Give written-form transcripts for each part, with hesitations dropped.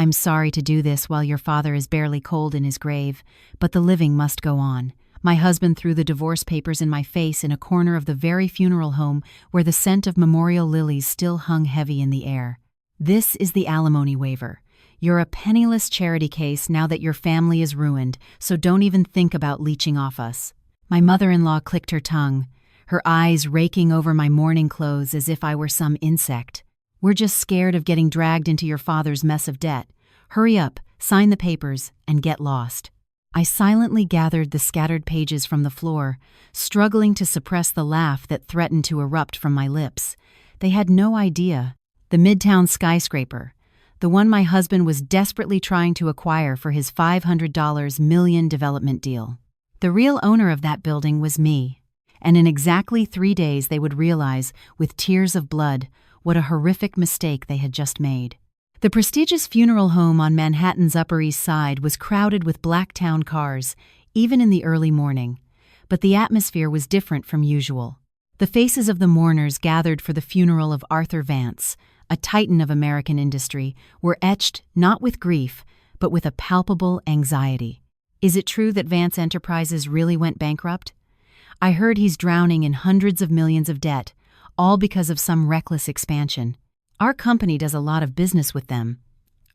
I'm sorry to do this while your father is barely cold in his grave, but the living must go on. My husband threw the divorce papers in my face in a corner of the very funeral home where the scent of memorial lilies still hung heavy in the air. This is the alimony waiver. You're a penniless charity case now that your family is ruined, so don't even think about leeching off us. My mother-in-law clicked her tongue, her eyes raking over my mourning clothes as if I were some insect. We're just scared of getting dragged into your father's mess of debt. Hurry up, sign the papers, and get lost. I silently gathered the scattered pages from the floor, struggling to suppress the laugh that threatened to erupt from my lips. They had no idea. The Midtown skyscraper, the one my husband was desperately trying to acquire for his $500 million development deal. The real owner of that building was me, and in exactly 3 days they would realize, with tears of blood, what a horrific mistake they had just made. The prestigious funeral home on Manhattan's Upper East Side was crowded with Blacktown cars, even in the early morning. But the atmosphere was different from usual. The faces of the mourners gathered for the funeral of Arthur Vance, a titan of American industry, were etched not with grief, but with a palpable anxiety. Is it true that Vance Enterprises really went bankrupt? I heard he's drowning in hundreds of millions of debt, all because of some reckless expansion. Our company does a lot of business with them.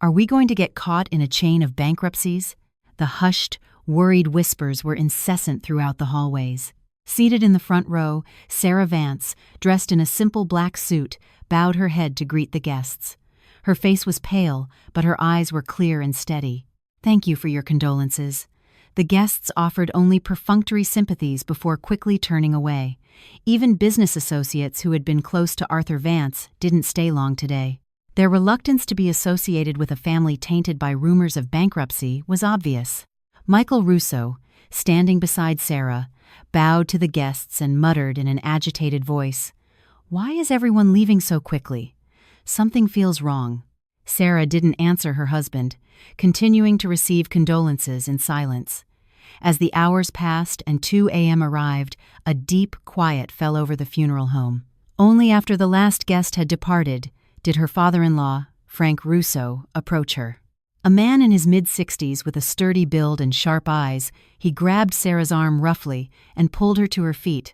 Are we going to get caught in a chain of bankruptcies? The hushed, worried whispers were incessant throughout the hallways. Seated in the front row, Sarah Vance, dressed in a simple black suit, bowed her head to greet the guests. Her face was pale, but her eyes were clear and steady. Thank you for your condolences. The guests offered only perfunctory sympathies before quickly turning away. Even business associates who had been close to Arthur Vance didn't stay long today. Their reluctance to be associated with a family tainted by rumors of bankruptcy was obvious. Michael Russo, standing beside Sarah, bowed to the guests and muttered in an agitated voice, "Why is everyone leaving so quickly? Something feels wrong." Sarah didn't answer her husband, continuing to receive condolences in silence. As the hours passed and 2 a.m. arrived, a deep quiet fell over the funeral home. Only after the last guest had departed did her father-in-law, Frank Russo, approach her. A man in his mid-60s with a sturdy build and sharp eyes, he grabbed Sarah's arm roughly and pulled her to her feet.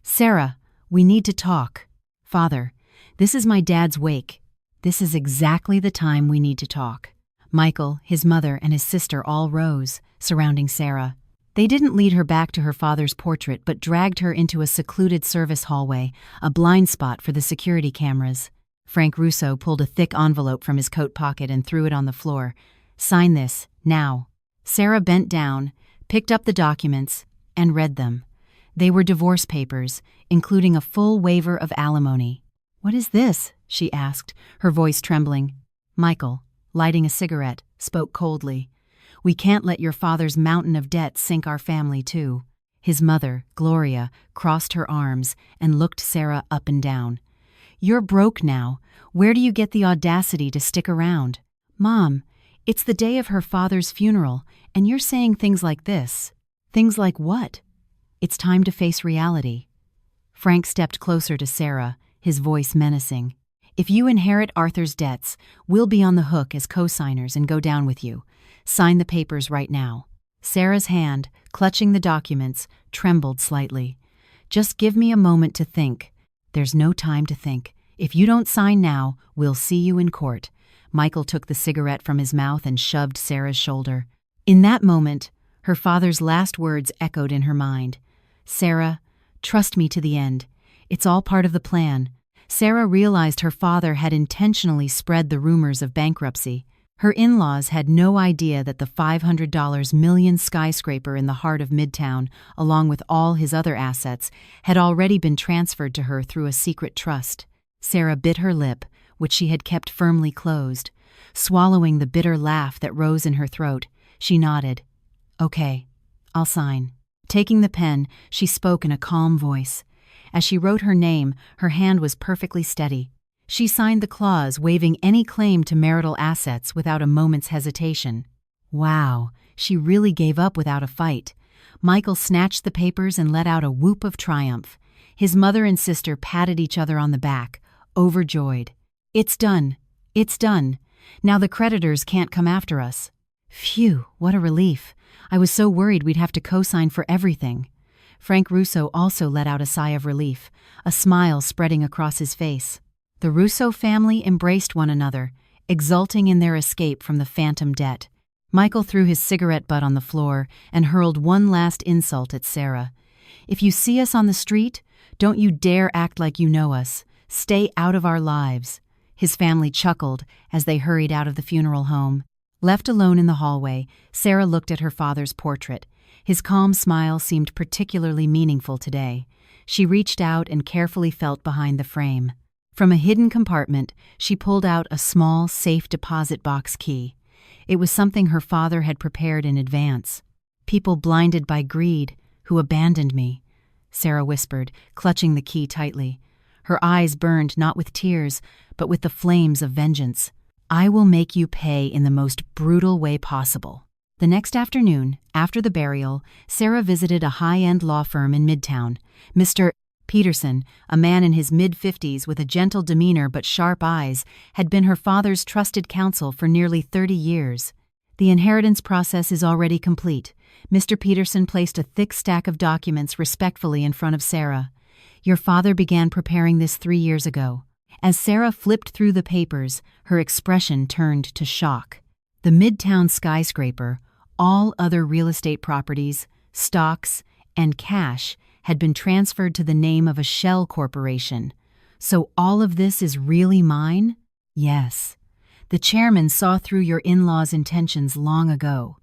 "Sarah, we need to talk. Father, this is my dad's wake. This is exactly the time we need to talk." Michael, his mother, and his sister all rose, surrounding Sarah. They didn't lead her back to her father's portrait but dragged her into a secluded service hallway, a blind spot for the security cameras. Frank Russo pulled a thick envelope from his coat pocket and threw it on the floor. "Sign this, now." Sarah bent down, picked up the documents, and read them. They were divorce papers, including a full waiver of alimony. "What is this?" she asked, her voice trembling. Michael, lighting a cigarette, spoke coldly. "We can't let your father's mountain of debt sink our family, too." His mother, Gloria, crossed her arms and looked Sarah up and down. "You're broke now. Where do you get the audacity to stick around?" "Mom, it's the day of her father's funeral, and you're saying things like this." "Things like what?" "It's time to face reality." Frank stepped closer to Sarah, his voice menacing. "If you inherit Arthur's debts, we'll be on the hook as co-signers and go down with you. Sign the papers right now." Sarah's hand, clutching the documents, trembled slightly. "Just give me a moment to think." "There's no time to think. If you don't sign now, we'll see you in court." Michael took the cigarette from his mouth and shoved Sarah's shoulder. In that moment, her father's last words echoed in her mind. "Sarah, trust me to the end. It's all part of the plan." Sarah realized her father had intentionally spread the rumors of bankruptcy. Her in-laws had no idea that the $500 million skyscraper in the heart of Midtown, along with all his other assets, had already been transferred to her through a secret trust. Sarah bit her lip, which she had kept firmly closed. Swallowing the bitter laugh that rose in her throat, she nodded. "Okay, I'll sign." Taking the pen, she spoke in a calm voice. As she wrote her name, her hand was perfectly steady. She signed the clause waiving any claim to marital assets without a moment's hesitation. Wow, she really gave up without a fight. Michael snatched the papers and let out a whoop of triumph. His mother and sister patted each other on the back, overjoyed. "It's done. It's done." Now the creditors can't come after us. Phew, what a relief. I was so worried we'd have to co-sign for everything. Frank Russo also let out a sigh of relief, a smile spreading across his face. The Russo family embraced one another, exulting in their escape from the phantom debt. Michael threw his cigarette butt on the floor and hurled one last insult at Sarah. If you see us on the street, don't you dare act like you know us. Stay out of our lives. His family chuckled as they hurried out of the funeral home. Left alone in the hallway, Sarah looked at her father's portrait. His calm smile seemed particularly meaningful today. She reached out and carefully felt behind the frame. From a hidden compartment, she pulled out a small, safe deposit box key. It was something her father had prepared in advance. "People blinded by greed, who abandoned me," Sarah whispered, clutching the key tightly. Her eyes burned not with tears, but with the flames of vengeance. "I will make you pay in the most brutal way possible." The next afternoon, after the burial, Sarah visited a high-end law firm in Midtown. Mr. Peterson, a man in his mid-50s with a gentle demeanor but sharp eyes, had been her father's trusted counsel for nearly 30 years. "The inheritance process is already complete." Mr. Peterson placed a thick stack of documents respectfully in front of Sarah. "Your father began preparing this 3 years ago." As Sarah flipped through the papers, her expression turned to shock. The Midtown skyscraper, all other real estate properties, stocks, and cash had been transferred to the name of a shell corporation. "So all of this is really mine?" "Yes. The chairman saw through your in-laws' intentions long ago."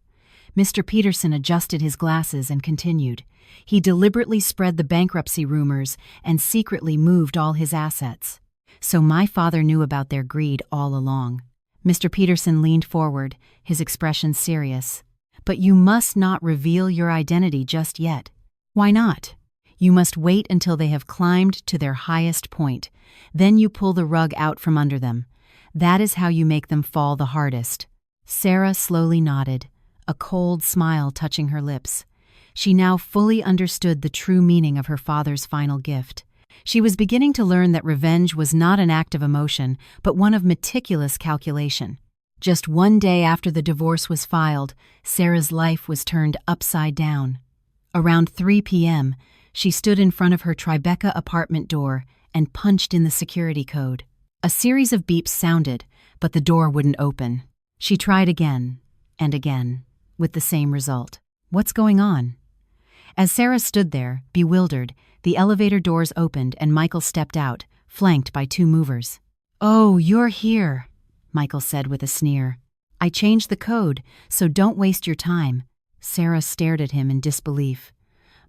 Mr. Peterson adjusted his glasses and continued. "He deliberately spread the bankruptcy rumors and secretly moved all his assets. So my father knew about their greed all along." Mr. Peterson leaned forward, his expression serious. "But you must not reveal your identity just yet." "Why not?" "You must wait until they have climbed to their highest point. Then you pull the rug out from under them. That is how you make them fall the hardest." Sarah slowly nodded, a cold smile touching her lips. She now fully understood the true meaning of her father's final gift. She was beginning to learn that revenge was not an act of emotion, but one of meticulous calculation. Just one day after the divorce was filed, Sarah's life was turned upside down. Around 3 p.m., she stood in front of her Tribeca apartment door and punched in the security code. A series of beeps sounded, but the door wouldn't open. She tried again and again, with the same result. "What's going on?" As Sarah stood there, bewildered, the elevator doors opened and Michael stepped out, flanked by 2 movers. "Oh, you're here," Michael said with a sneer. "I changed the code, so don't waste your time." Sarah stared at him in disbelief.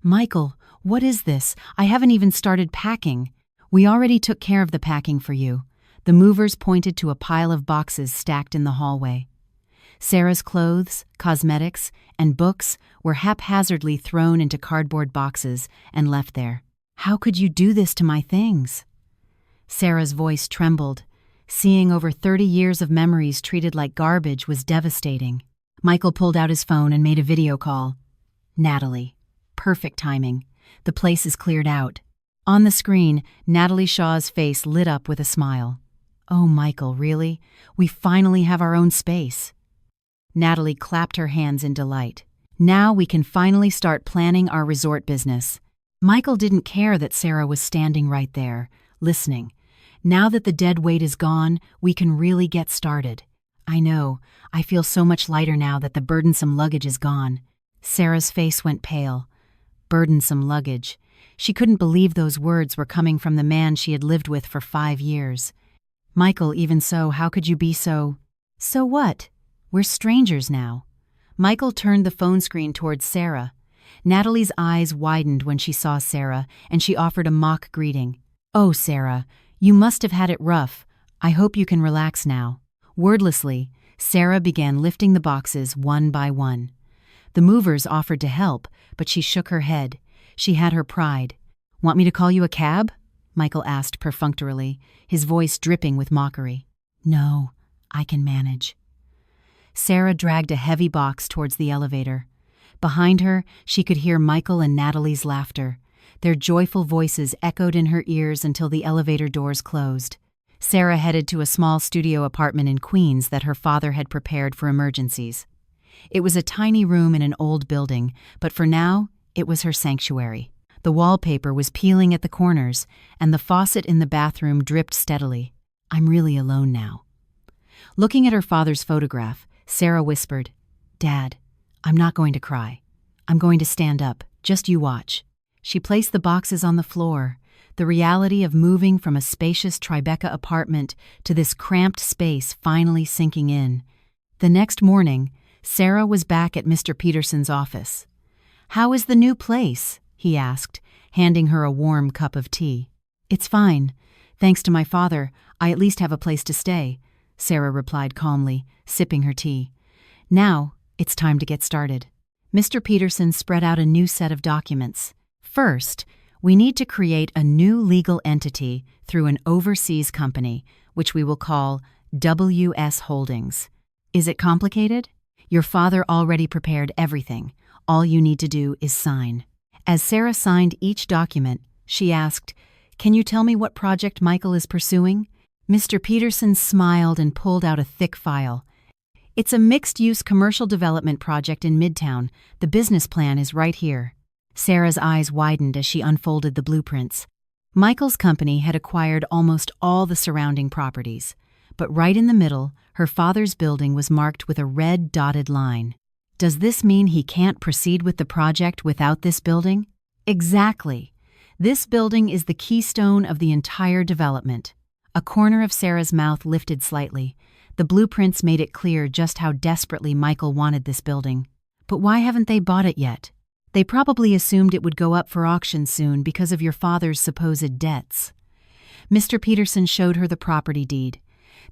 "Michael, what is this? I haven't even started packing." "We already took care of the packing for you." The movers pointed to a pile of boxes stacked in the hallway. Sarah's clothes, cosmetics, and books were haphazardly thrown into cardboard boxes and left there. "How could you do this to my things?" Sarah's voice trembled. Seeing over 30 years of memories treated like garbage was devastating. Michael pulled out his phone and made a video call. "Natalie. Perfect timing. The place is cleared out." On the screen, Natalie Shaw's face lit up with a smile. "Oh, Michael, really? We finally have our own space." Natalie clapped her hands in delight. "Now we can finally start planning our resort business." Michael didn't care that Sarah was standing right there, listening. "Now that the dead weight is gone, we can really get started." "I know. I feel so much lighter now that the burdensome luggage is gone." Sarah's face went pale. Burdensome luggage. She couldn't believe those words were coming from the man she had lived with for 5 years. "Michael, even so, how could you be so—" "So what? We're strangers now." Michael turned the phone screen towards Sarah. Natalie's eyes widened when she saw Sarah, and she offered a mock greeting. "Oh, Sarah, you must have had it rough. I hope you can relax now." Wordlessly, Sarah began lifting the boxes one by one. The movers offered to help, but she shook her head. She had her pride. "Want me to call you a cab?" Michael asked perfunctorily, his voice dripping with mockery. "No, I can manage." Sarah dragged a heavy box towards the elevator. Behind her, she could hear Michael and Natalie's laughter. Their joyful voices echoed in her ears until the elevator doors closed. Sarah headed to a small studio apartment in Queens that her father had prepared for emergencies. It was a tiny room in an old building, but for now, it was her sanctuary. The wallpaper was peeling at the corners, and the faucet in the bathroom dripped steadily. "I'm really alone now." Looking at her father's photograph, Sarah whispered, "Dad, I'm not going to cry. I'm going to stand up. Just you watch." She placed the boxes on the floor, the reality of moving from a spacious Tribeca apartment to this cramped space finally sinking in. The next morning, Sarah was back at Mr. Peterson's office. "How is the new place?" he asked, handing her a warm cup of tea. "It's fine. Thanks to my father, I at least have a place to stay," Sarah replied calmly, sipping her tea. "Now, it's time to get started." Mr. Peterson spread out a new set of documents. "First, we need to create a new legal entity through an overseas company, which we will call WS Holdings. Is it complicated? Your father already prepared everything. All you need to do is sign." As Sarah signed each document, she asked, "Can you tell me what project Michael is pursuing?" Mr. Peterson smiled and pulled out a thick file. "It's a mixed-use commercial development project in Midtown. The business plan is right here." Sarah's eyes widened as she unfolded the blueprints. Michael's company had acquired almost all the surrounding properties, but right in the middle, her father's building was marked with a red dotted line. Does this mean he can't proceed with the project without this building? Exactly. This building is the keystone of the entire development. A corner of Sarah's mouth lifted slightly. The blueprints made it clear just how desperately Michael wanted this building. But why haven't they bought it yet? They probably assumed it would go up for auction soon because of your father's supposed debts. Mr. Peterson showed her the property deed.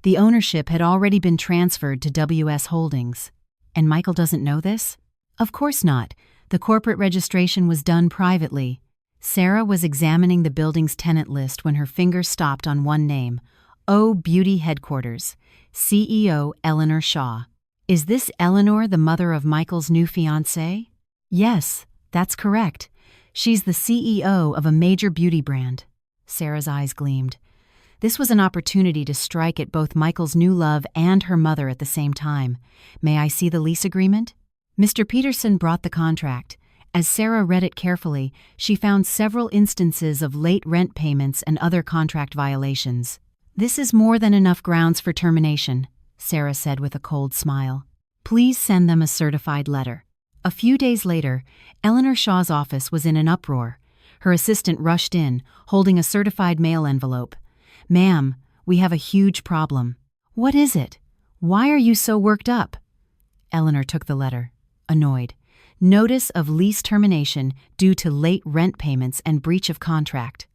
The ownership had already been transferred to WS Holdings. And Michael doesn't know this? Of course not. The corporate registration was done privately. Sarah was examining the building's tenant list when her finger stopped on one name, O Beauty Headquarters, CEO Eleanor Shaw. Is this Eleanor the mother of Michael's new fiancée? Yes, that's correct. She's the CEO of a major beauty brand. Sarah's eyes gleamed. This was an opportunity to strike at both Michael's new love and her mother at the same time. "May I see the lease agreement?" Mr. Peterson brought the contract. As Sarah read it carefully, she found several instances of late rent payments and other contract violations. "This is more than enough grounds for termination," Sarah said with a cold smile. "Please send them a certified letter." A few days later, Eleanor Shaw's office was in an uproar. Her assistant rushed in, holding a certified mail envelope. "Ma'am, we have a huge problem." "What is it? Why are you so worked up?" Eleanor took the letter, annoyed. "Notice of lease termination due to late rent payments and breach of contract."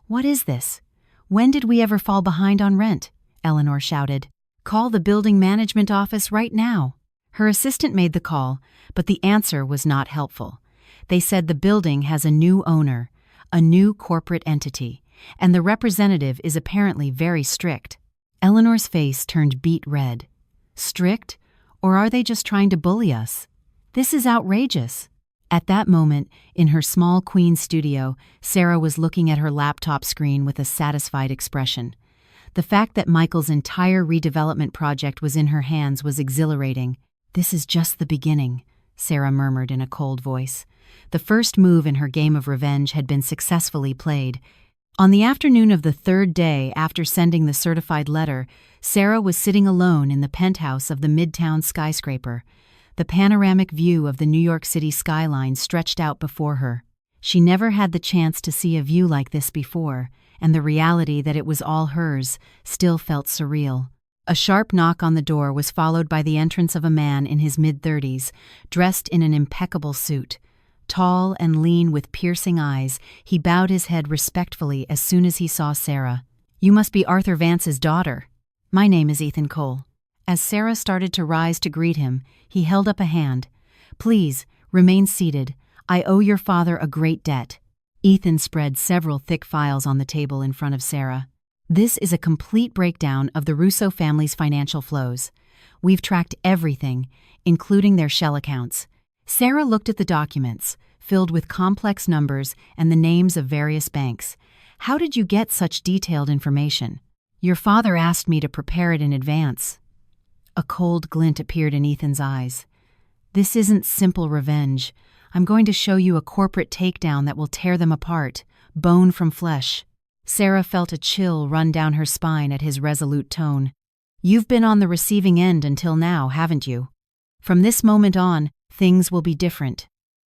"What is this? When did we ever fall behind on rent?" Eleanor shouted. "Call the building management office right now." Her assistant made the call, but the answer was not helpful. They said the building has a new owner, a new corporate entity, and the representative is apparently very strict. Eleanor's face turned beet red. Strict? Or are they just trying to bully us? This is outrageous. At that moment, in her small Queens studio, Sarah was looking at her laptop screen with a satisfied expression. The fact that Michael's entire redevelopment project was in her hands was exhilarating. "This is just the beginning," Sarah murmured in a cold voice. The first move in her game of revenge had been successfully played. On the afternoon of the third day after sending the certified letter, Sarah was sitting alone in the penthouse of the Midtown skyscraper. The panoramic view of the New York City skyline stretched out before her. She never had the chance to see a view like this before, and the reality that it was all hers still felt surreal. A sharp knock on the door was followed by the entrance of a man in his mid-30s, dressed in an impeccable suit. Tall and lean with piercing eyes, he bowed his head respectfully as soon as he saw Sarah. "You must be Arthur Vance's daughter." "My name is Ethan Cole." As Sarah started to rise to greet him, he held up a hand. "Please, remain seated. I owe your father a great debt." Ethan spread several thick files on the table in front of Sarah. "This is a complete breakdown of the Russo family's financial flows. We've tracked everything, including their shell accounts." Sarah looked at the documents, filled with complex numbers and the names of various banks. "How did you get such detailed information?" Your father asked me to prepare it in advance. A cold glint appeared in Ethan's eyes. This isn't simple revenge. I'm going to show you a corporate takedown that will tear them apart, bone from flesh. Sarah felt a chill run down her spine at his resolute tone. You've been on the receiving end until now, haven't you? From this moment on, things will be different.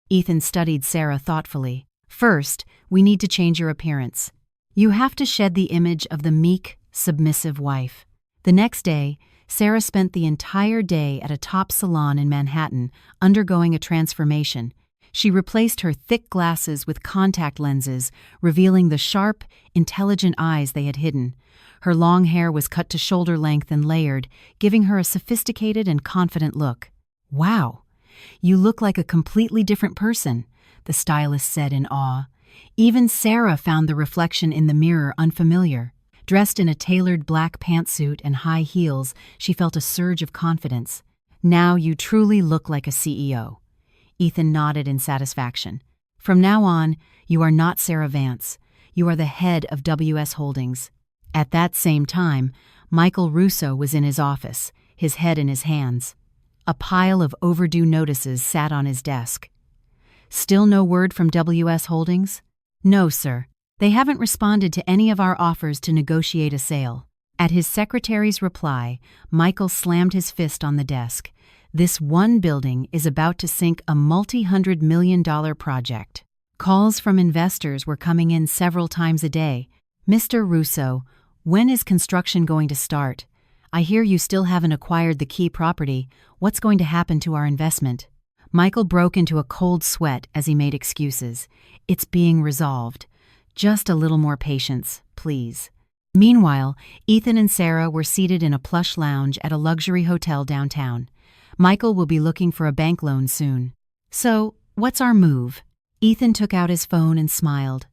Ethan studied Sarah thoughtfully. First, we need to change your appearance. You have to shed the image of the meek, submissive wife. The next day, Sarah spent the entire day at a top salon in Manhattan, undergoing a transformation. She replaced her thick glasses with contact lenses, revealing the sharp, intelligent eyes they had hidden. Her long hair was cut to shoulder length and layered, giving her a sophisticated and confident look. Wow, you look like a completely different person, the stylist said in awe. Even Sarah found the reflection in the mirror unfamiliar. Dressed in a tailored black pantsuit and high heels, she felt a surge of confidence. Now you truly look like a CEO. Ethan nodded in satisfaction. From now on, you are not Sarah Vance. You are the head of WS Holdings. At that same time, Michael Russo was in his office, his head in his hands. A pile of overdue notices sat on his desk. Still no word from WS Holdings? No, sir. They haven't responded to any of our offers to negotiate a sale. At his secretary's reply, Michael slammed his fist on the desk. This one building is about to sink a multi-hundred-million-dollar project. Calls from investors were coming in several times a day. Mr. Russo, when is construction going to start? I hear you still haven't acquired the key property. What's going to happen to our investment? Michael broke into a cold sweat as he made excuses. It's being resolved. Just a little more patience, please. Meanwhile, Ethan and Sarah were seated in a plush lounge at a luxury hotel downtown. Michael will be looking for a bank loan soon. So, what's our move? Ethan took out his phone and smiled.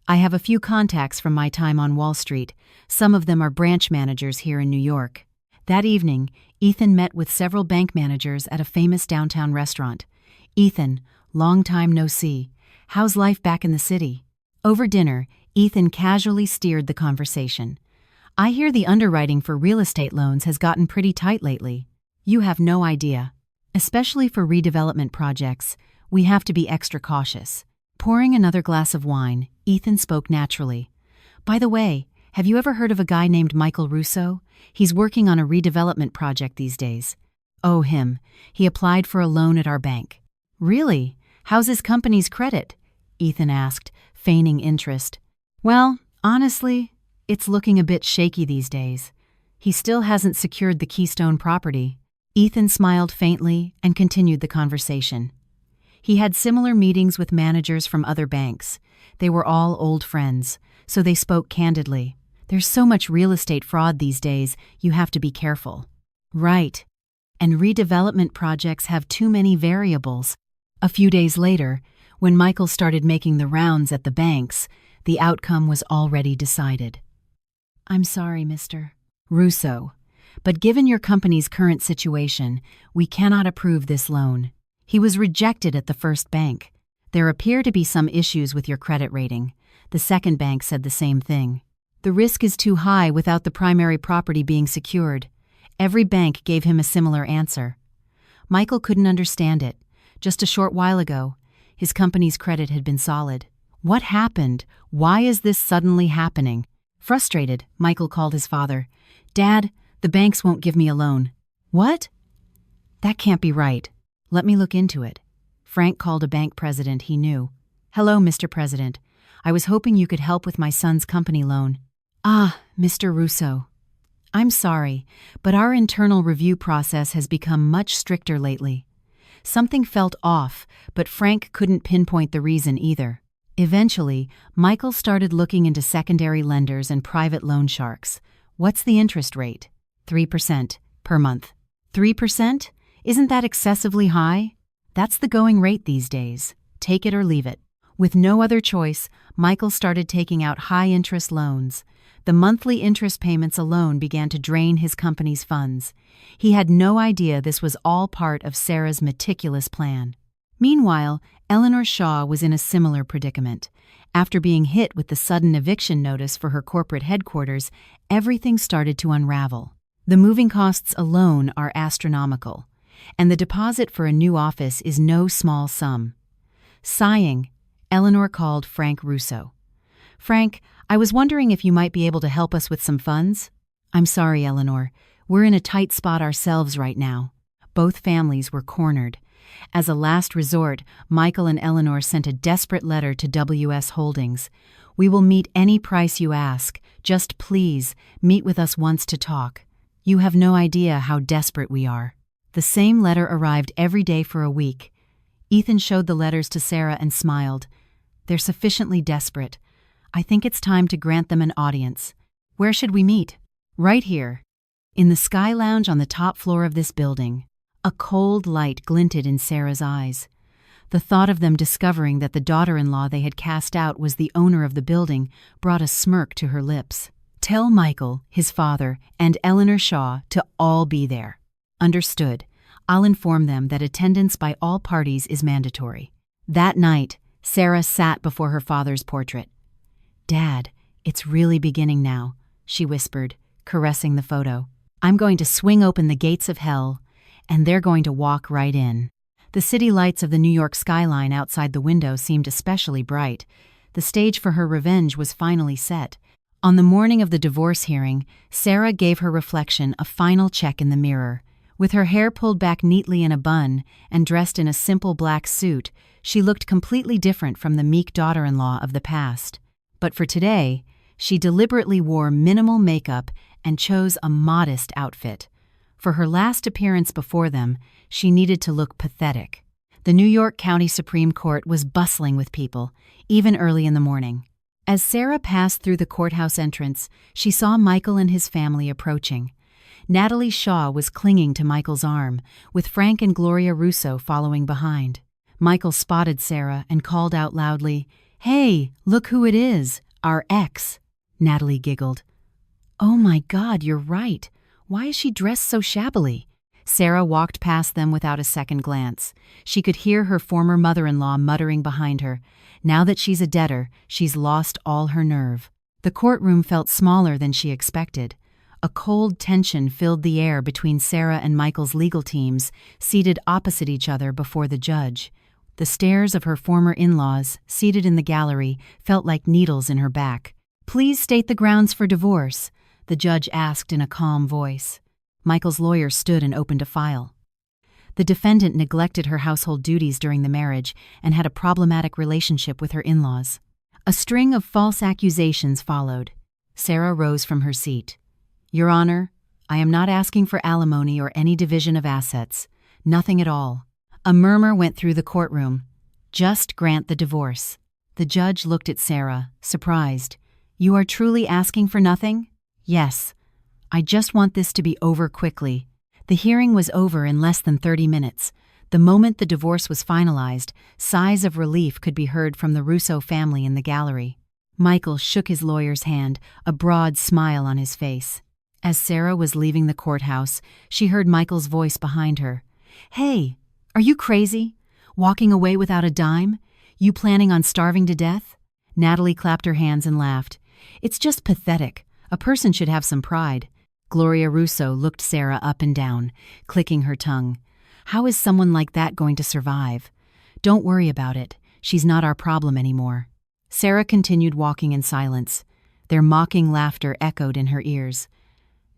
I have a few contacts from my time on Wall Street. Some of them are branch managers here in New York. That evening, Ethan met with several bank managers at a famous downtown restaurant. Ethan, long time no see. How's life back in the city? Over dinner, Ethan casually steered the conversation. I hear the underwriting for real estate loans has gotten pretty tight lately. You have no idea. Especially for redevelopment projects, we have to be extra cautious. Pouring another glass of wine, Ethan spoke naturally. By the way, have you ever heard of a guy named Michael Russo? He's working on a redevelopment project these days. Oh, him. He applied for a loan at our bank. Really? How's his company's credit? Ethan asked, feigning interest. Well, honestly, it's looking a bit shaky these days. He still hasn't secured the Keystone property. Ethan smiled faintly and continued the conversation. He had similar meetings with managers from other banks. They were all old friends, so they spoke candidly. There's so much real estate fraud these days, you have to be careful. Right. And redevelopment projects have too many variables. A few days later, when Michael started making the rounds at the banks, the outcome was already decided. I'm sorry, Mr. Russo, but given your company's current situation, we cannot approve this loan. He was rejected at the first bank. There appear to be some issues with your credit rating. The second bank said the same thing. The risk is too high without the primary property being secured. Every bank gave him a similar answer. Michael couldn't understand it. Just a short while ago, his company's credit had been solid. What happened? Why is this suddenly happening? Frustrated, Michael called his father. Dad, the banks won't give me a loan. What? That can't be right. Let me look into it. Frank called a bank president he knew. Hello, Mr. President. I was hoping you could help with my son's company loan. Ah, Mr. Russo. I'm sorry, but our internal review process has become much stricter lately. Something felt off, but Frank couldn't pinpoint the reason either. Eventually, Michael started looking into secondary lenders and private loan sharks. What's the interest rate? 3% per month. 3%? Isn't that excessively high? That's the going rate these days. Take it or leave it. With no other choice, Michael started taking out high-interest loans. The monthly interest payments alone began to drain his company's funds. He had no idea this was all part of Sarah's meticulous plan. Meanwhile, Eleanor Shaw was in a similar predicament. After being hit with the sudden eviction notice for her corporate headquarters, everything started to unravel. The moving costs alone are astronomical, and the deposit for a new office is no small sum. Sighing, Eleanor called Frank Russo. "Frank, I was wondering if you might be able to help us with some funds?" "I'm sorry, Eleanor. We're in a tight spot ourselves right now." Both families were cornered. As a last resort, Michael and Eleanor sent a desperate letter to WS Holdings. "We will meet any price you ask. Just please, meet with us once to talk. You have no idea how desperate we are." The same letter arrived every day for a week. Ethan showed the letters to Sarah and smiled. "They're sufficiently desperate. I think it's time to grant them an audience. Where should we meet?" "Right here." In the Sky Lounge on the top floor of this building. A cold light glinted in Sarah's eyes. The thought of them discovering that the daughter-in-law they had cast out was the owner of the building brought a smirk to her lips. "Tell Michael, his father, and Eleanor Shaw to all be there." "Understood. I'll inform them that attendance by all parties is mandatory." That night, Sarah sat before her father's portrait. "Dad, it's really beginning now," she whispered, caressing the photo. "I'm going to swing open the gates of hell, and they're going to walk right in." The city lights of the New York skyline outside the window seemed especially bright. The stage for her revenge was finally set. On the morning of the divorce hearing, Sarah gave her reflection a final check in the mirror. With her hair pulled back neatly in a bun and dressed in a simple black suit, she looked completely different from the meek daughter-in-law of the past. But for today, she deliberately wore minimal makeup and chose a modest outfit. For her last appearance before them, she needed to look pathetic. The New York County Supreme Court was bustling with people, even early in the morning. As Sarah passed through the courthouse entrance, she saw Michael and his family approaching. Natalie Shaw was clinging to Michael's arm, with Frank and Gloria Russo following behind. Michael spotted Sarah and called out loudly, "Hey, look who it is, our ex." Natalie giggled. "Oh my God, you're right. Why is she dressed so shabbily?" Sarah walked past them without a second glance. She could hear her former mother-in-law muttering behind her. Now that she's a debtor, she's lost all her nerve. The courtroom felt smaller than she expected. A cold tension filled the air between Sarah and Michael's legal teams, seated opposite each other before the judge. The stares of her former in-laws, seated in the gallery, felt like needles in her back. "Please state the grounds for divorce," the judge asked in a calm voice. Michael's lawyer stood and opened a file. The defendant neglected her household duties during the marriage and had a problematic relationship with her in-laws. A string of false accusations followed. Sarah rose from her seat. "Your Honor, I am not asking for alimony or any division of assets. Nothing at all." A murmur went through the courtroom. "Just grant the divorce." The judge looked at Sarah, surprised. "You are truly asking for nothing?" "Yes. I just want this to be over quickly." The hearing was over in less than 30 minutes. The moment the divorce was finalized, sighs of relief could be heard from the Russo family in the gallery. Michael shook his lawyer's hand, a broad smile on his face. As Sarah was leaving the courthouse, she heard Michael's voice behind her. "Hey, are you crazy? Walking away without a dime? You planning on starving to death?" Natalie clapped her hands and laughed. "It's just pathetic. A person should have some pride." Gloria Russo looked Sarah up and down, clicking her tongue. "How is someone like that going to survive? Don't worry about it. She's not our problem anymore." Sarah continued walking in silence. Their mocking laughter echoed in her ears.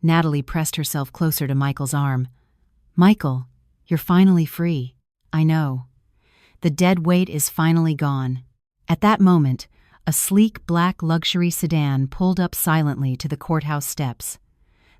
Natalie pressed herself closer to Michael's arm. "Michael, you're finally free." "I know. The dead weight is finally gone." At that moment, a sleek black luxury sedan pulled up silently to the courthouse steps.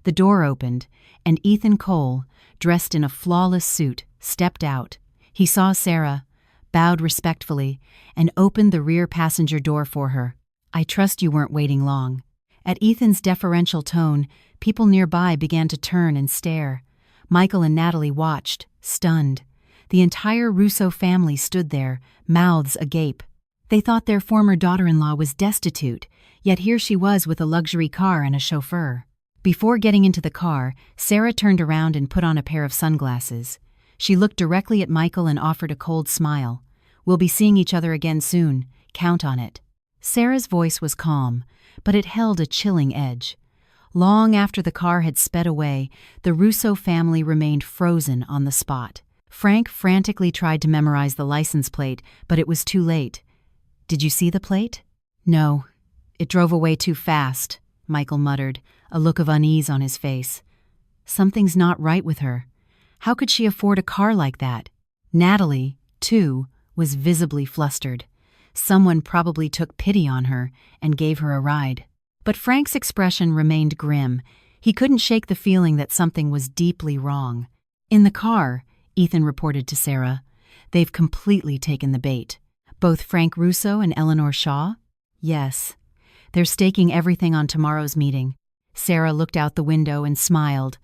The door opened, and Ethan Cole, dressed in a flawless suit, stepped out. He saw Sarah, bowed respectfully, and opened the rear passenger door for her. "I trust you weren't waiting long." At Ethan's deferential tone, people nearby began to turn and stare. Michael and Natalie watched, stunned. The entire Russo family stood there, mouths agape. They thought their former daughter-in-law was destitute, yet here she was with a luxury car and a chauffeur. Before getting into the car, Sarah turned around and put on a pair of sunglasses. She looked directly at Michael and offered a cold smile. "We'll be seeing each other again soon. Count on it." Sarah's voice was calm, but it held a chilling edge. Long after the car had sped away, the Russo family remained frozen on the spot. Frank frantically tried to memorize the license plate, but it was too late. "Did you see the plate?" "No. It drove away too fast," Michael muttered, a look of unease on his face. Something's not right with her. How could she afford a car like that? Natalie, too, was visibly flustered. Someone probably took pity on her and gave her a ride. But Frank's expression remained grim. He couldn't shake the feeling that something was deeply wrong. "In the car," Ethan reported to Sarah. "They've completely taken the bait." "Both Frank Russo and Eleanor Shaw?" "Yes. They're staking everything on tomorrow's meeting." Sarah looked out the window and smiled.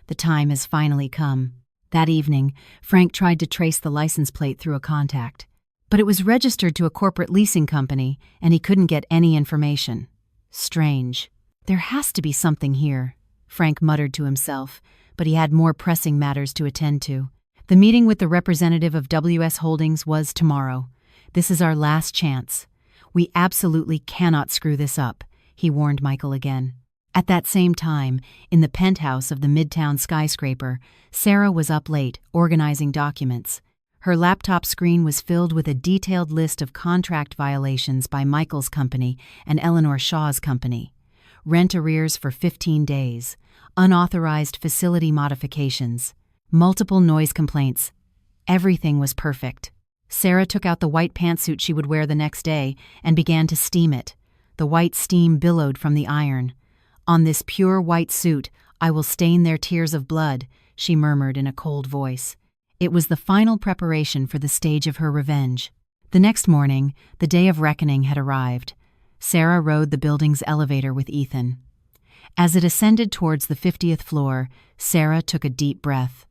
The time has finally come. That evening, Frank tried to trace the license plate through a contact. But it was registered to a corporate leasing company, and he couldn't get any information. Strange. "There has to be something here," Frank muttered to himself, but he had more pressing matters to attend to. The meeting with the representative of WS Holdings was tomorrow. "This is our last chance. We absolutely cannot screw this up," he warned Michael again. At that same time, in the penthouse of the Midtown skyscraper, Sarah was up late, organizing documents. Her laptop screen was filled with a detailed list of contract violations by Michael's company and Eleanor Shaw's company. Rent arrears for 15 days, unauthorized facility modifications, multiple noise complaints. Everything was perfect. Sarah took out the white pantsuit she would wear the next day and began to steam it. The white steam billowed from the iron. "On this pure white suit, I will stain their tears of blood," she murmured in a cold voice. It was the final preparation for the stage of her revenge. The next morning, the day of reckoning had arrived. Sarah rode the building's elevator with Ethan. As it ascended towards the 50th floor, Sarah took a deep breath.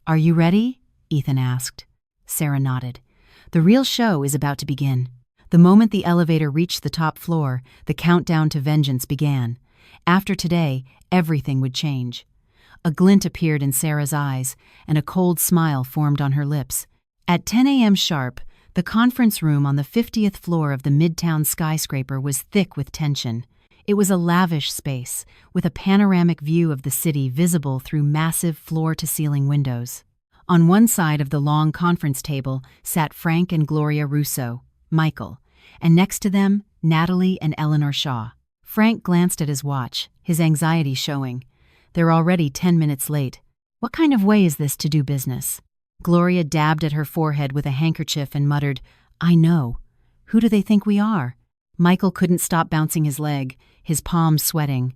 "Are you ready?" Ethan asked. Sarah nodded. "The real show is about to begin." The moment the elevator reached the top floor, the countdown to vengeance began. After today, everything would change. A glint appeared in Sarah's eyes, and a cold smile formed on her lips. At 10 a.m. sharp, the conference room on the 50th floor of the Midtown skyscraper was thick with tension. It was a lavish space, with a panoramic view of the city visible through massive floor-to-ceiling windows. On one side of the long conference table sat Frank and Gloria Russo, Michael, and next to them, Natalie and Eleanor Shaw. Frank glanced at his watch, his anxiety showing. They're already 10 minutes late. What kind of way is this to do business? Gloria dabbed at her forehead with a handkerchief and muttered, "I know. Who do they think we are?" Michael couldn't stop bouncing his leg, his palms sweating.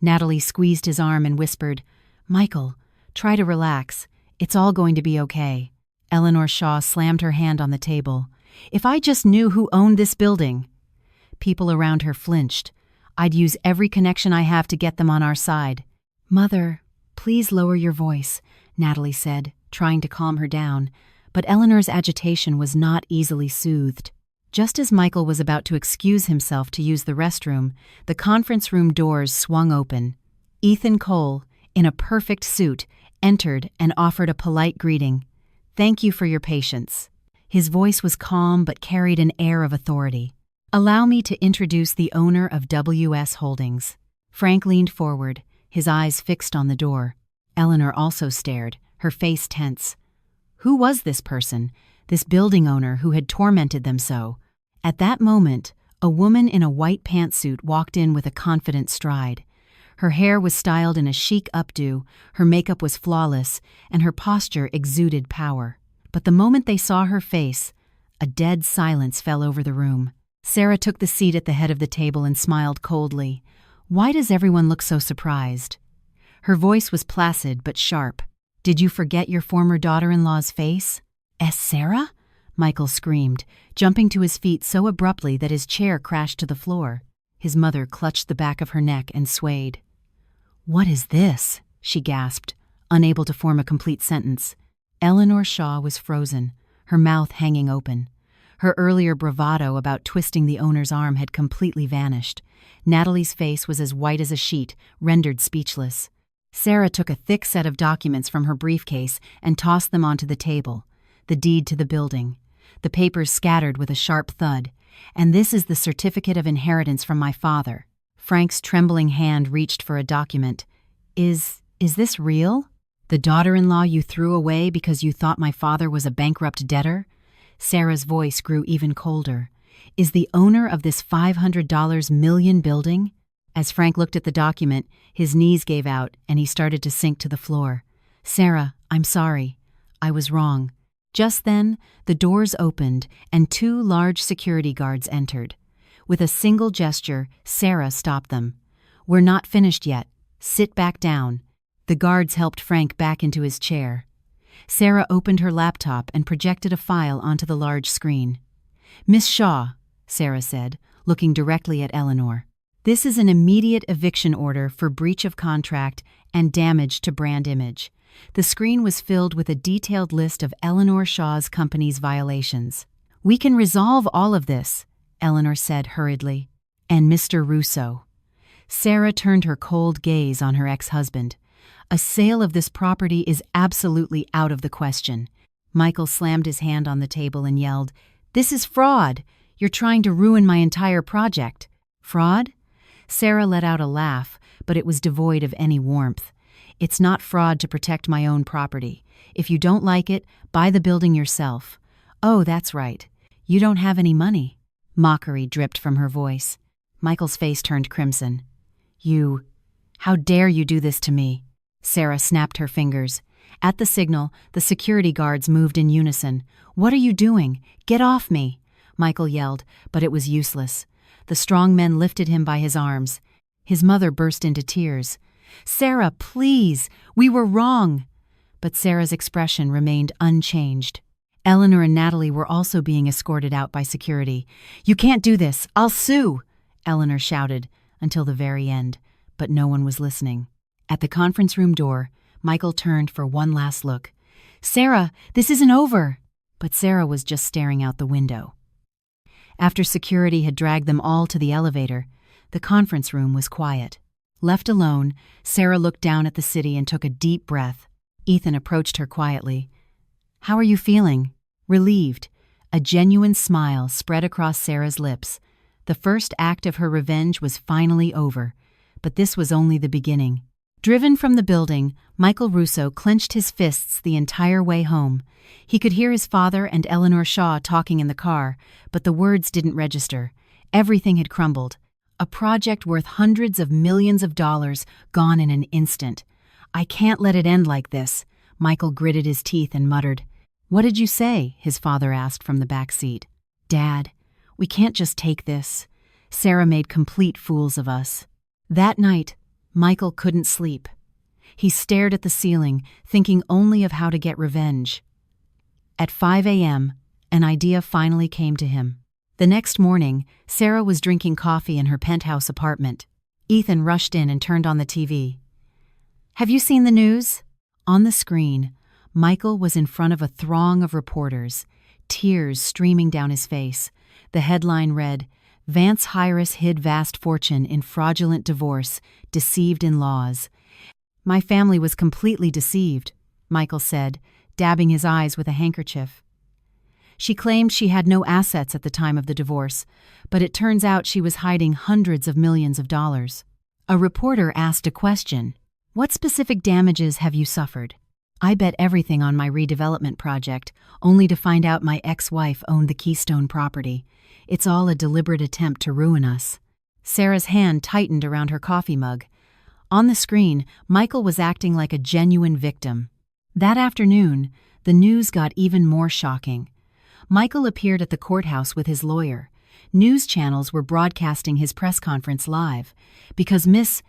Natalie squeezed his arm and whispered, "Michael, try to relax. It's all going to be okay." Eleanor Shaw slammed her hand on the table. "If I just knew who owned this building." People around her flinched. "I'd use every connection I have to get them on our side." "Mother, please lower your voice," Natalie said, trying to calm her down, but Eleanor's agitation was not easily soothed. Just as Michael was about to excuse himself to use the restroom, the conference room doors swung open. Ethan Cole, in a perfect suit, entered and offered a polite greeting. "Thank you for your patience." His voice was calm but carried an air of authority. "Allow me to introduce the owner of WS Holdings." Frank leaned forward, his eyes fixed on the door. Eleanor also stared, her face tense. Who was this person, this building owner who had tormented them so? At that moment, a woman in a white pantsuit walked in with a confident stride. Her hair was styled in a chic updo, her makeup was flawless, and her posture exuded power. But the moment they saw her face, a dead silence fell over the room. Sarah took the seat at the head of the table and smiled coldly. "Why does everyone look so surprised?" Her voice was placid but sharp. "Did you forget your former daughter-in-law's face?" Sarah?" Michael screamed, jumping to his feet so abruptly that his chair crashed to the floor. His mother clutched the back of her neck and swayed. "What is this?" she gasped, unable to form a complete sentence. Eleanor Shaw was frozen, her mouth hanging open. Her earlier bravado about twisting the owner's arm had completely vanished. Natalie's face was as white as a sheet, rendered speechless. Sarah took a thick set of documents from her briefcase and tossed them onto the table. The deed to the building. The papers scattered with a sharp thud. And this is the certificate of inheritance from my father." Frank's trembling hand reached for a document. Is this real? The daughter-in-law you threw away because you thought my father was a bankrupt debtor?" Sarah's voice grew even colder. "Is the owner of this $500 million building?" As Frank looked at the document, his knees gave out and he started to sink to the floor. "Sarah, I'm sorry. I was wrong." Just then, the doors opened and 2 large security guards entered. With a single gesture, Sarah stopped them. "We're not finished yet. Sit back down." The guards helped Frank back into his chair. Sarah opened her laptop and projected a file onto the large screen. "Miss Shaw," Sarah said, looking directly at Eleanor, "this is an immediate eviction order for breach of contract and damage to brand image." The screen was filled with a detailed list of Eleanor Shaw's company's violations. "We can resolve all of this," Eleanor said hurriedly. "And Mr. Russo." Sarah turned her cold gaze on her ex-husband. "A sale of this property is absolutely out of the question." Michael slammed his hand on the table and yelled, "This is fraud! You're trying to ruin my entire project." "Fraud?" Sarah let out a laugh, but it was devoid of any warmth. "It's not fraud to protect my own property. If you don't like it, buy the building yourself." "Oh, that's right. You don't have any money." Mockery dripped from her voice. Michael's face turned crimson. How dare you do this to me?" Sarah snapped her fingers. At the signal, the security guards moved in unison. "What are you doing? Get off me!" Michael yelled, but it was useless. The strong men lifted him by his arms. His mother burst into tears. "Sarah, please! We were wrong!" But Sarah's expression remained unchanged. Eleanor and Natalie were also being escorted out by security. "You can't do this! I'll sue!" Eleanor shouted, until the very end, but no one was listening. At the conference room door, Michael turned for one last look. "Sarah, this isn't over!" But Sarah was just staring out the window. After security had dragged them all to the elevator, the conference room was quiet. Left alone, Sarah looked down at the city and took a deep breath. Ethan approached her quietly. "How are you feeling?" Relieved. A genuine smile spread across Sarah's lips. The first act of her revenge was finally over, but this was only the beginning. Driven from the building, Michael Russo clenched his fists the entire way home. He could hear his father and Eleanor Shaw talking in the car, but the words didn't register. Everything had crumbled. A project worth hundreds of millions of dollars gone in an instant. "I can't let it end like this." Michael gritted his teeth and muttered. "What did you say?" his father asked from the back seat. "Dad, we can't just take this. Sarah made complete fools of us." That night, Michael couldn't sleep. He stared at the ceiling, thinking only of how to get revenge. At 5 a.m., an idea finally came to him. The next morning, Sarah was drinking coffee in her penthouse apartment. Ethan rushed in and turned on the TV. "Have you seen the news?" On the screen, Michael was in front of a throng of reporters, tears streaming down his face. The headline read, "Vance Hyris hid vast fortune in fraudulent divorce, deceived in-laws." "My family was completely deceived," Michael said, dabbing his eyes with a handkerchief. "She claimed she had no assets at the time of the divorce, but it turns out she was hiding hundreds of millions of dollars." A reporter asked a question. "What specific damages have you suffered?" "I bet everything on my redevelopment project, only to find out my ex-wife owned the Keystone property. It's all a deliberate attempt to ruin us." Sarah's hand tightened around her coffee mug. On the screen, Michael was acting like a genuine victim. That afternoon, the news got even more shocking. Michael appeared at the courthouse with his lawyer. News channels were broadcasting his press conference live. Because Miss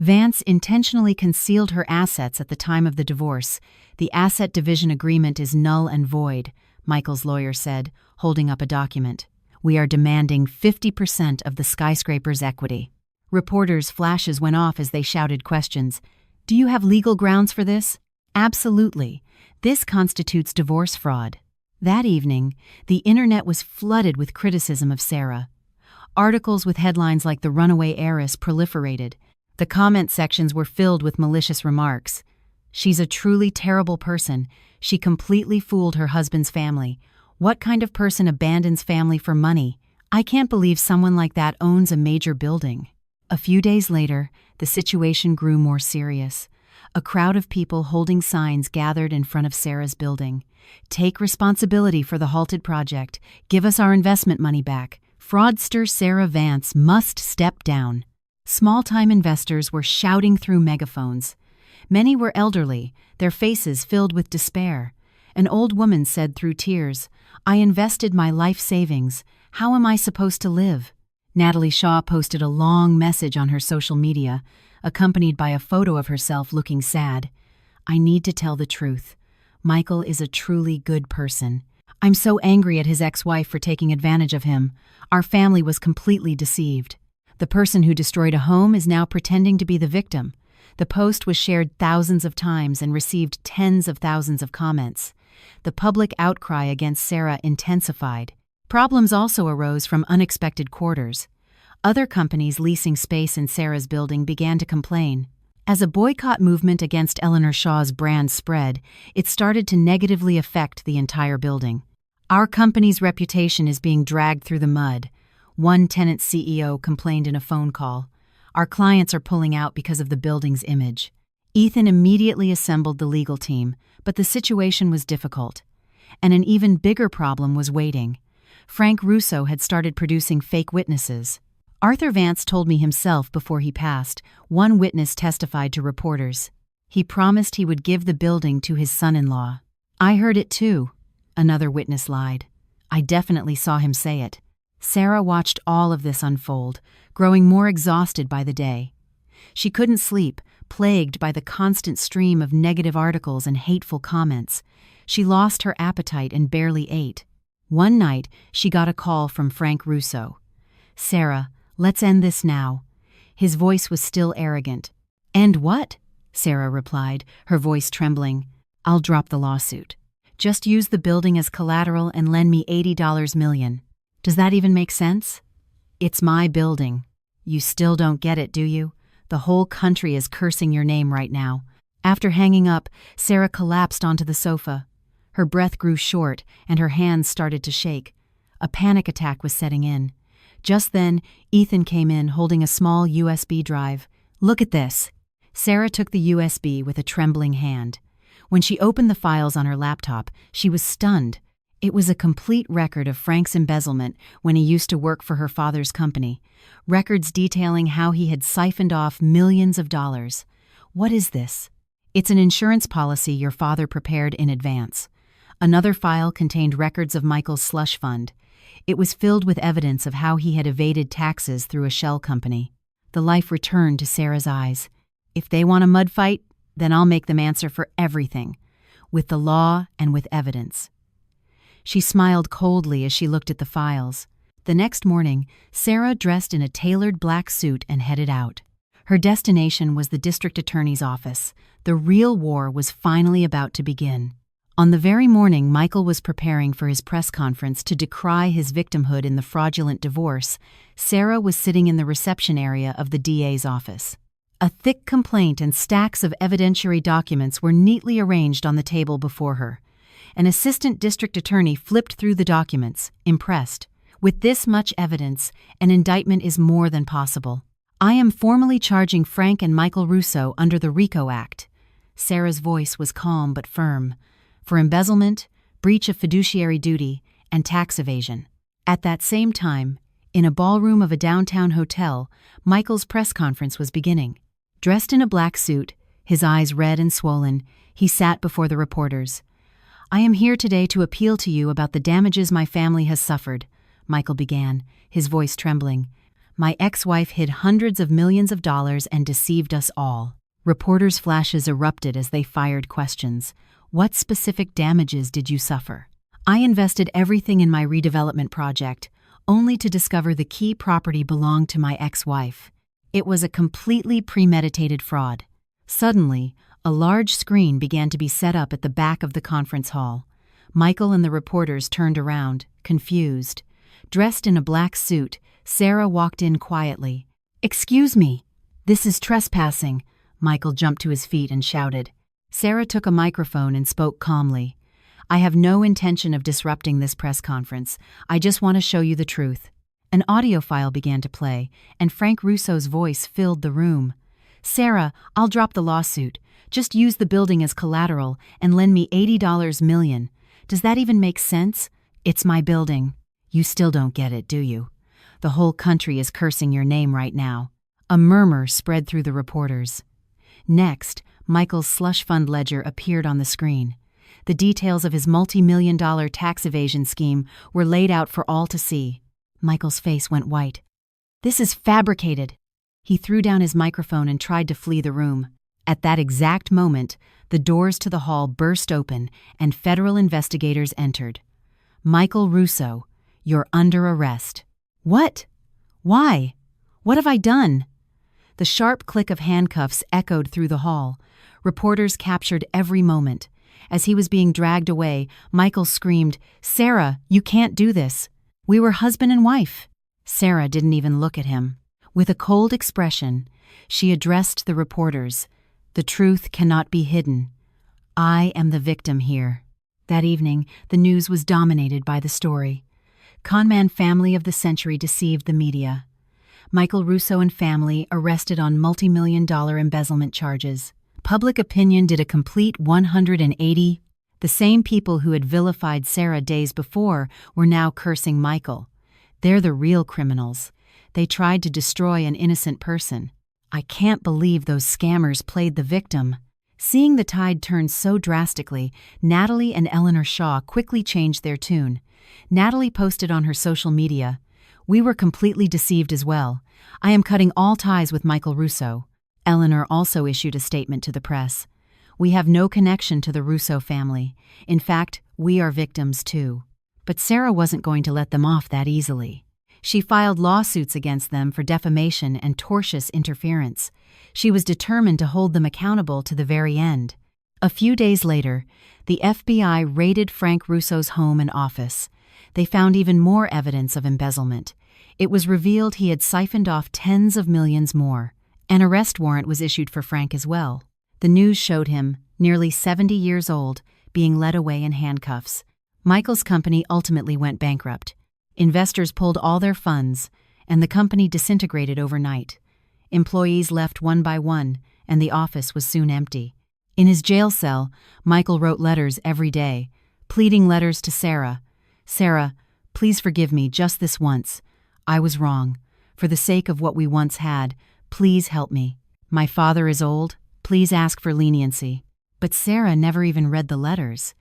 Vance intentionally concealed her assets at the time of the divorce, the asset division agreement is null and void, Michael's lawyer said, holding up a document. "We are demanding 50% of the skyscraper's equity." Reporters' flashes went off as they shouted questions. "Do you have legal grounds for this?" "Absolutely. This constitutes divorce fraud." That evening, the internet was flooded with criticism of Sarah. Articles with headlines like "The Runaway Heiress" proliferated. The comment sections were filled with malicious remarks. "She's a truly terrible person. She completely fooled her husband's family. What kind of person abandons family for money? I can't believe someone like that owns a major building. A few days later, the situation grew more serious. A crowd of people holding signs gathered in front of Sarah's building. "Take responsibility for the halted project. Give us our investment money back. Fraudster Sarah Vance must step down." Small-time investors were shouting through megaphones. Many were elderly, their faces filled with despair. An old woman said through tears, "I invested my life savings. How am I supposed to live?" Natalie Shaw posted a long message on her social media, accompanied by a photo of herself looking sad. "I need to tell the truth. Michael is a truly good person. I'm so angry at his ex-wife for taking advantage of him. Our family was completely deceived. The person who destroyed a home is now pretending to be the victim." The post was shared thousands of times and received tens of thousands of comments. The public outcry against Sarah intensified. Problems also arose from unexpected quarters. Other companies leasing space in Sarah's building began to complain. As a boycott movement against Eleanor Shaw's brand spread, it started to negatively affect the entire building. "Our company's reputation is being dragged through the mud," one tenant CEO complained in a phone call. "Our clients are pulling out because of the building's image." Ethan immediately assembled the legal team, but the situation was difficult. And an even bigger problem was waiting. Frank Russo had started producing fake witnesses. Arthur Vance told me himself before he passed. One witness testified to reporters. He promised he would give the building to his son-in-law. "I heard it too," another witness lied. "I definitely saw him say it." Sarah watched all of this unfold, growing more exhausted by the day. She couldn't sleep, plagued by the constant stream of negative articles and hateful comments. She lost her appetite and barely ate. One night, she got a call from Frank Russo. "Sarah, let's end this now." His voice was still arrogant. "End what?" Sarah replied, her voice trembling. "I'll drop the lawsuit. Just use the building as collateral and lend me $80 million. Does that even make sense? It's my building. You still don't get it, do you? The whole country is cursing your name right now." After hanging up, Sarah collapsed onto the sofa. Her breath grew short, and her hands started to shake. A panic attack was setting in. Just then, Ethan came in holding a small USB drive. "Look at this." Sarah took the USB with a trembling hand. When she opened the files on her laptop, she was stunned. It was a complete record of Frank's embezzlement when he used to work for her father's company. Records detailing how he had siphoned off millions of dollars. "What is this?" "It's an insurance policy your father prepared in advance." Another file contained records of Michael's slush fund. It was filled with evidence of how he had evaded taxes through a shell company. The life returned to Sarah's eyes. "If they want a mud fight, then I'll make them answer for everything, with the law and with evidence." She smiled coldly as she looked at the files. The next morning, Sarah dressed in a tailored black suit and headed out. Her destination was the district attorney's office. The real war was finally about to begin. On the very morning Michael was preparing for his press conference to decry his victimhood in the fraudulent divorce, Sarah was sitting in the reception area of the DA's office. A thick complaint and stacks of evidentiary documents were neatly arranged on the table before her. An assistant district attorney flipped through the documents, impressed. "With this much evidence, an indictment is more than possible. I am formally charging Frank and Michael Russo under the RICO Act." Sarah's voice was calm but firm. "For embezzlement, breach of fiduciary duty, and tax evasion." At that same time, in a ballroom of a downtown hotel, Michael's press conference was beginning. Dressed in a black suit, his eyes red and swollen, he sat before the reporters. "I am here today to appeal to you about the damages my family has suffered," Michael began, his voice trembling. "My ex-wife hid hundreds of millions of dollars and deceived us all." Reporters' flashes erupted as they fired questions. "What specific damages did you suffer?" "I invested everything in my redevelopment project, only to discover the key property belonged to my ex-wife. It was a completely premeditated fraud." Suddenly, a large screen began to be set up at the back of the conference hall. Michael and the reporters turned around, confused. Dressed in a black suit, Sarah walked in quietly. "Excuse me, this is trespassing." Michael jumped to his feet and shouted. Sarah took a microphone and spoke calmly. "I have no intention of disrupting this press conference. I just want to show you the truth." An audio file began to play, and Frank Russo's voice filled the room. "Sarah, I'll drop the lawsuit. Just use the building as collateral and lend me $80 million. Does that even make sense? It's my building." "You still don't get it, do you? The whole country is cursing your name right now." A murmur spread through the reporters. Next, Michael's slush fund ledger appeared on the screen. The details of his multi-million-dollar tax evasion scheme were laid out for all to see. Michael's face went white. "This is fabricated." He threw down his microphone and tried to flee the room. At that exact moment, the doors to the hall burst open and federal investigators entered. "Michael Russo, you're under arrest." "What? Why? What have I done?" The sharp click of handcuffs echoed through the hall. Reporters captured every moment. As he was being dragged away, Michael screamed, "Sarah, you can't do this. We were husband and wife." Sarah didn't even look at him. With a cold expression, she addressed the reporters. "The truth cannot be hidden. I am the victim here." That evening, the news was dominated by the story. Conman family of the century deceived the media. Michael Russo and family arrested on multi-million-dollar embezzlement charges. Public opinion did a complete 180. The same people who had vilified Sarah days before were now cursing Michael. They're the real criminals. They tried to destroy an innocent person. I can't believe those scammers played the victim. Seeing the tide turn so drastically, Natalie and Eleanor Shaw quickly changed their tune. Natalie posted on her social media, "We were completely deceived as well. I am cutting all ties with Michael Russo." Eleanor also issued a statement to the press. "We have no connection to the Russo family. In fact, we are victims too." But Sarah wasn't going to let them off that easily. She filed lawsuits against them for defamation and tortious interference. She was determined to hold them accountable to the very end. A few days later, the FBI raided Frank Russo's home and office. They found even more evidence of embezzlement. It was revealed he had siphoned off tens of millions more. An arrest warrant was issued for Frank as well. The news showed him, nearly 70 years old, being led away in handcuffs. Michael's company ultimately went bankrupt. Investors pulled all their funds, and the company disintegrated overnight. Employees left one by one, and the office was soon empty. In his jail cell, Michael wrote letters every day, pleading letters to Sarah. "Sarah, please forgive me just this once. I was wrong. For the sake of what we once had, please help me. My father is old. Please ask for leniency." But Sarah never even read the letters.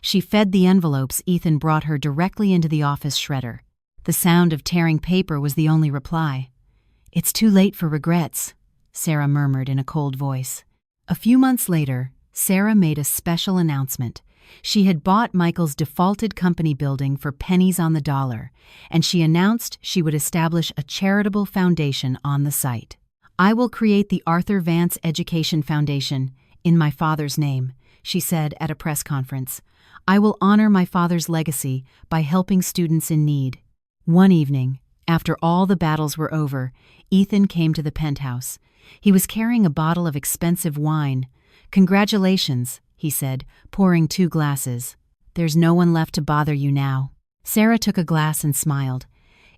She fed the envelopes Ethan brought her directly into the office shredder. The sound of tearing paper was the only reply. "It's too late for regrets," Sarah murmured in a cold voice. A few months later, Sarah made a special announcement. She had bought Michael's defaulted company building for pennies on the dollar, and she announced she would establish a charitable foundation on the site. "I will create the Arthur Vance Education Foundation in my father's name," she said at a press conference. "I will honor my father's legacy by helping students in need." One evening, after all the battles were over, Ethan came to the penthouse. He was carrying a bottle of expensive wine. "Congratulations," he said, pouring 2 glasses. "There's no one left to bother you now." Sarah took a glass and smiled.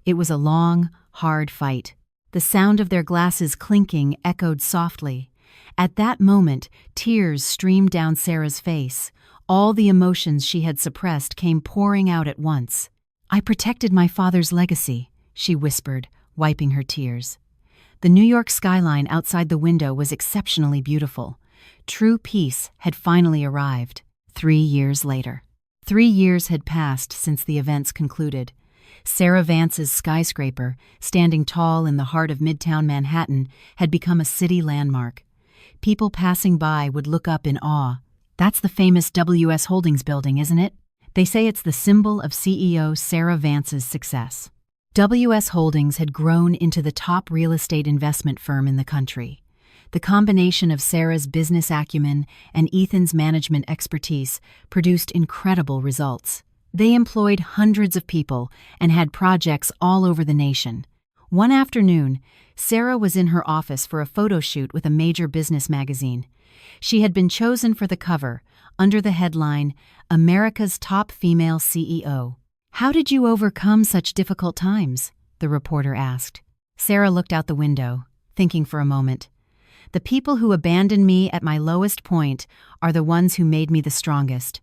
It was a long, hard fight. The sound of their glasses clinking echoed softly. At that moment, tears streamed down Sarah's face. All the emotions she had suppressed came pouring out at once. "I protected my father's legacy," she whispered, wiping her tears. The New York skyline outside the window was exceptionally beautiful. True peace had finally arrived. 3 years later. 3 years had passed since the events concluded. Sarah Vance's skyscraper, standing tall in the heart of Midtown Manhattan, had become a city landmark. People passing by would look up in awe. "That's the famous WS Holdings building, isn't it?" They say it's the symbol of CEO Sarah Vance's success. WS Holdings had grown into the top real estate investment firm in the country. The combination of Sarah's business acumen and Ethan's management expertise produced incredible results. They employed hundreds of people and had projects all over the nation. One afternoon, Sarah was in her office for a photo shoot with a major business magazine. She had been chosen for the cover, under the headline, "America's Top Female CEO." "How did you overcome such difficult times?" the reporter asked. Sarah looked out the window, thinking for a moment. The people who abandoned me at my lowest point are the ones who made me the strongest.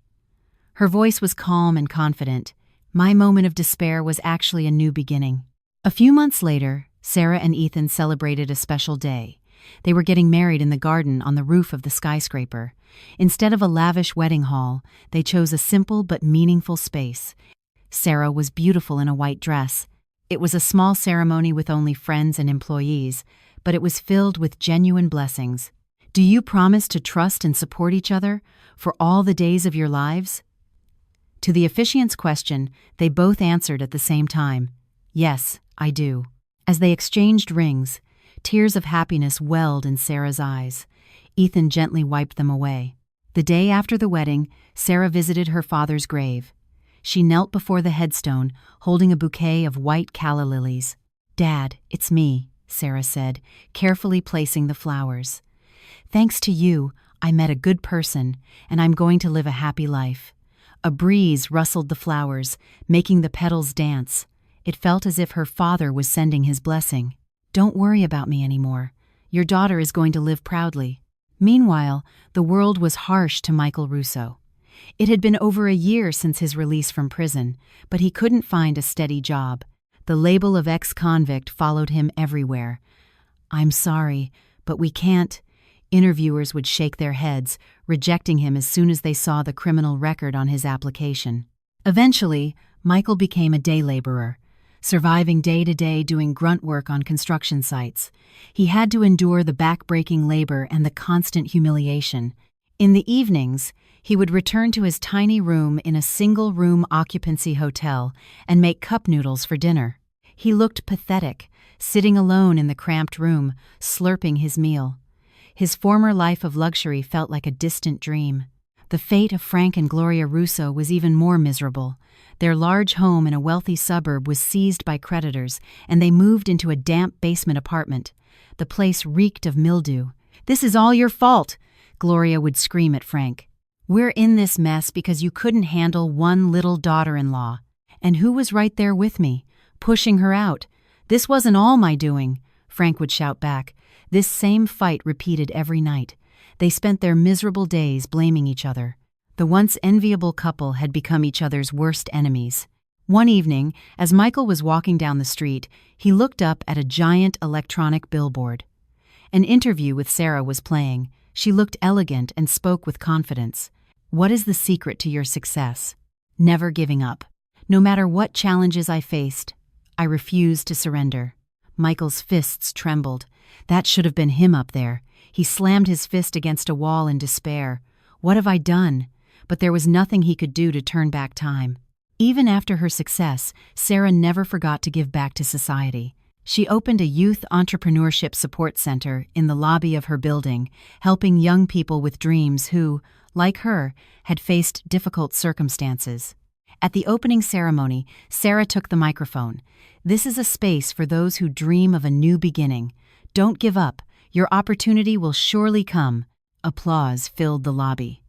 Her voice was calm and confident. My moment of despair was actually a new beginning. A few months later, Sarah and Ethan celebrated a special day. They were getting married in the garden on the roof of the skyscraper. Instead of a lavish wedding hall, they chose a simple but meaningful space. Sarah was beautiful in a white dress. It was a small ceremony with only friends and employees, but it was filled with genuine blessings. Do you promise to trust and support each other for all the days of your lives? To the officiant's question, they both answered at the same time. Yes, I do. As they exchanged rings, tears of happiness welled in Sarah's eyes. Ethan gently wiped them away. The day after the wedding, Sarah visited her father's grave. She knelt before the headstone, holding a bouquet of white calla lilies. "Dad, it's me," Sarah said, carefully placing the flowers. "Thanks to you, I met a good person, and I'm going to live a happy life." A breeze rustled the flowers, making the petals dance. It felt as if her father was sending his blessing. "Don't worry about me anymore. Your daughter is going to live proudly." Meanwhile, the world was harsh to Michael Russo. It had been over a year since his release from prison, but he couldn't find a steady job. The label of ex-convict followed him everywhere. "I'm sorry, but we can't." Interviewers would shake their heads, rejecting him as soon as they saw the criminal record on his application. Eventually, Michael became a day laborer, surviving day to day doing grunt work on construction sites. He had to endure the back-breaking labor and the constant humiliation. In the evenings, he would return to his tiny room in a single-room occupancy hotel and make cup noodles for dinner. He looked pathetic, sitting alone in the cramped room, slurping his meal. His former life of luxury felt like a distant dream. The fate of Frank and Gloria Russo was even more miserable. Their large home in a wealthy suburb was seized by creditors, and they moved into a damp basement apartment. The place reeked of mildew. "This is all your fault," Gloria would scream at Frank. "We're in this mess because you couldn't handle one little daughter-in-law. And who was right there with me, pushing her out? This wasn't all my doing," Frank would shout back. This same fight repeated every night. They spent their miserable days blaming each other. The once enviable couple had become each other's worst enemies. One evening, as Michael was walking down the street, he looked up at a giant electronic billboard. An interview with Sarah was playing. She looked elegant and spoke with confidence. "What is the secret to your success?" "Never giving up. No matter what challenges I faced, I refused to surrender." Michael's fists trembled. That should have been him up there. He slammed his fist against a wall in despair. "What have I done?" But there was nothing he could do to turn back time. Even after her success, Sarah never forgot to give back to society. She opened a youth entrepreneurship support center in the lobby of her building, helping young people with dreams who, like her, had faced difficult circumstances. At the opening ceremony, Sarah took the microphone. "This is a space for those who dream of a new beginning. Don't give up. Your opportunity will surely come." Applause filled the lobby.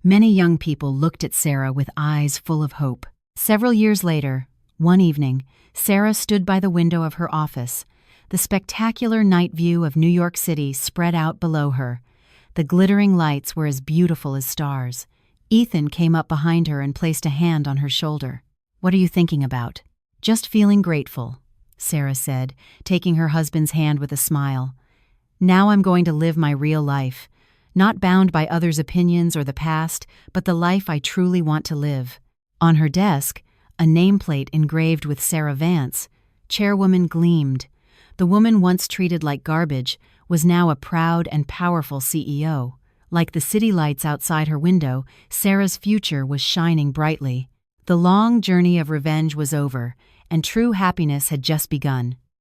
Many young people looked at Sarah with eyes full of hope. Several years later, one evening, Sarah stood by the window of her office. The spectacular night view of New York City spread out below her. The glittering lights were as beautiful as stars. Ethan came up behind her and placed a hand on her shoulder. "What are you thinking about?" "Just feeling grateful," Sarah said, taking her husband's hand with a smile. "Now I'm going to live my real life, not bound by others' opinions or the past, but the life I truly want to live." On her desk, a nameplate engraved with Sarah Vance, chairwoman, gleamed. The woman once treated like garbage was now a proud and powerful CEO. Like the city lights outside her window, Sarah's future was shining brightly. The long journey of revenge was over, and true happiness had just begun.